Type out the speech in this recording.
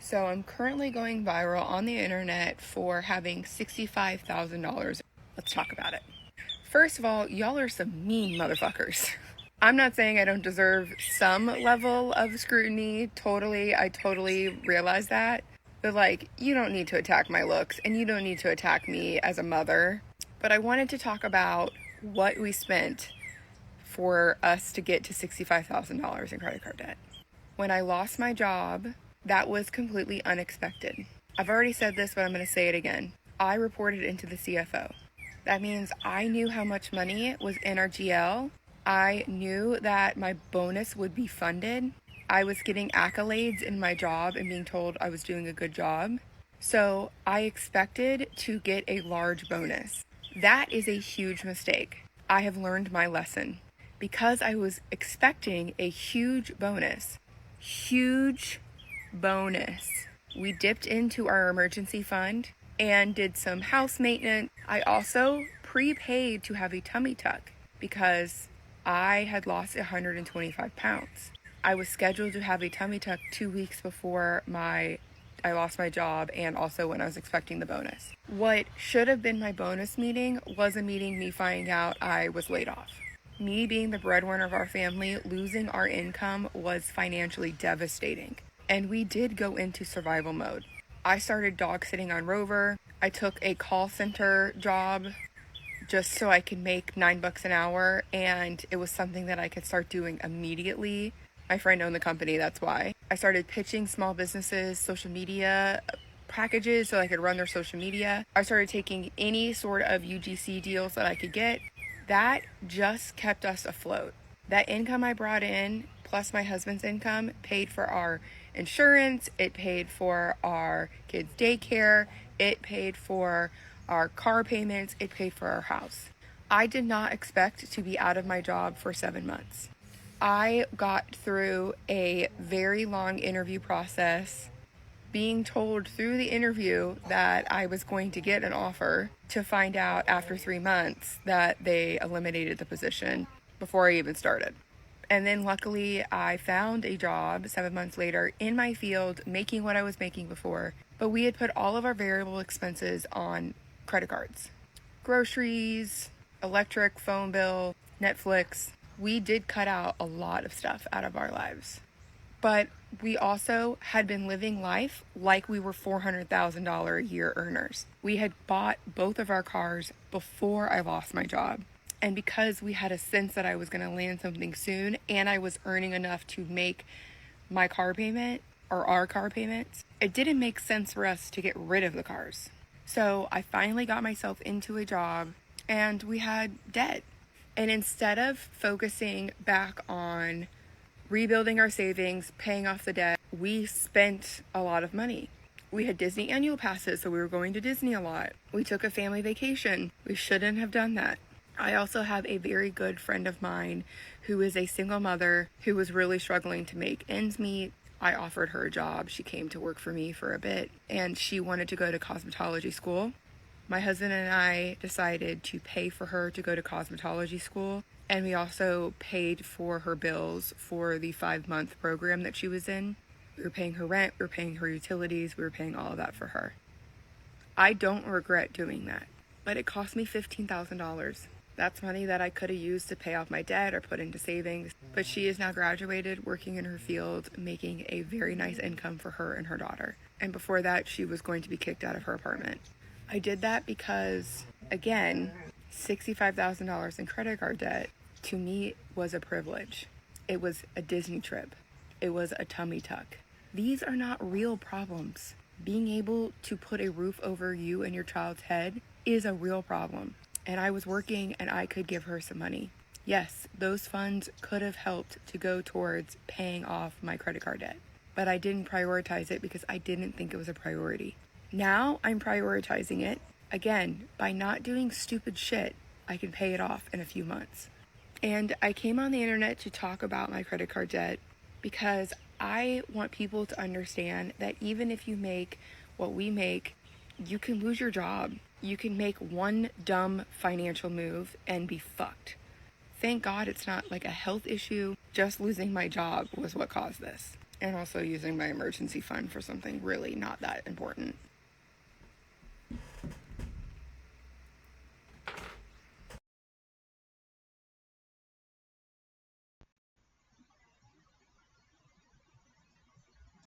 So I'm currently going viral on the internet for having $65,000. Let's talk about it. First of all, y'all are some mean motherfuckers. I'm not saying I don't deserve some level of scrutiny. I totally realize that. But you don't need to attack my looks and you don't need to attack me as a mother. But I wanted to talk about what we spent for us to get to $65,000 in credit card debt. When I lost my job, that was completely unexpected. I've already said this, but I'm going to say it again. I reported into the CFO. That means I knew how much money was in our GL. I knew that my bonus would be funded. I was getting accolades in my job and being told I was doing a good job. So I expected to get a large bonus. That is a huge mistake. I have learned my lesson. Because I was expecting a huge bonus, we dipped into our emergency fund and did some house maintenance. I also prepaid to have a tummy tuck because I had lost 125 pounds. I was scheduled to have a tummy tuck 2 weeks before I lost my job and also when I was expecting the bonus. What should have been my bonus meeting was a meeting me finding out I was laid off. Me being the breadwinner of our family, losing our income was financially devastating. And we did go into survival mode. I started dog sitting on Rover. I took a call center job just so I could make $9 an hour, and it was something that I could start doing immediately. My friend owned the company, that's why. I started pitching small businesses social media packages so I could run their social media. I started taking any sort of UGC deals that I could get. That just kept us afloat. That income I brought in, plus my husband's income, paid for our insurance, it paid for our kids' daycare, it paid for our car payments, it paid for our house. I did not expect to be out of my job for 7 months. I got through a very long interview process, being told through the interview that I was going to get an offer, to find out after 3 months that they eliminated the position before I even started. And then luckily I found a job 7 months later in my field, making what I was making before, but we had put all of our variable expenses on credit cards. Groceries, electric, phone bill, Netflix. We did cut out a lot of stuff out of our lives. But we also had been living life like we were $400,000 a year earners. We had bought both of our cars before I lost my job. And because we had a sense that I was going to land something soon and I was earning enough to make my car payment or our car payments, it didn't make sense for us to get rid of the cars. So I finally got myself into a job and we had debt. And instead of focusing back on rebuilding our savings, paying off the debt, we spent a lot of money. We had Disney annual passes, so we were going to Disney a lot. We took a family vacation. We shouldn't have done that. I also have a very good friend of mine who is a single mother who was really struggling to make ends meet. I offered her a job. She came to work for me for a bit, and she wanted to go to cosmetology school. My husband and I decided to pay for her to go to cosmetology school, and we also paid for her bills for the 5-month program that she was in. We were paying her rent, we were paying her utilities, we were paying all of that for her. I don't regret doing that, but it cost me $15,000. That's money that I could have used to pay off my debt or put into savings, but she is now graduated, working in her field, making a very nice income for her and her daughter. And before that, she was going to be kicked out of her apartment. I did that because, again, $65,000 in credit card debt to me was a privilege. It was a Disney trip. It was a tummy tuck. These are not real problems. Being able to put a roof over you and your child's head is a real problem. And I was working and I could give her some money. Yes, those funds could have helped to go towards paying off my credit card debt, but I didn't prioritize it because I didn't think it was a priority. Now I'm prioritizing it. Again, by not doing stupid shit, I can pay it off in a few months. And I came on the internet to talk about my credit card debt because I want people to understand that even if you make what we make, you can lose your job. You can make one dumb financial move and be fucked. Thank God it's not like a health issue. Just losing my job was what caused this. and also using my emergency fund for something really not that important.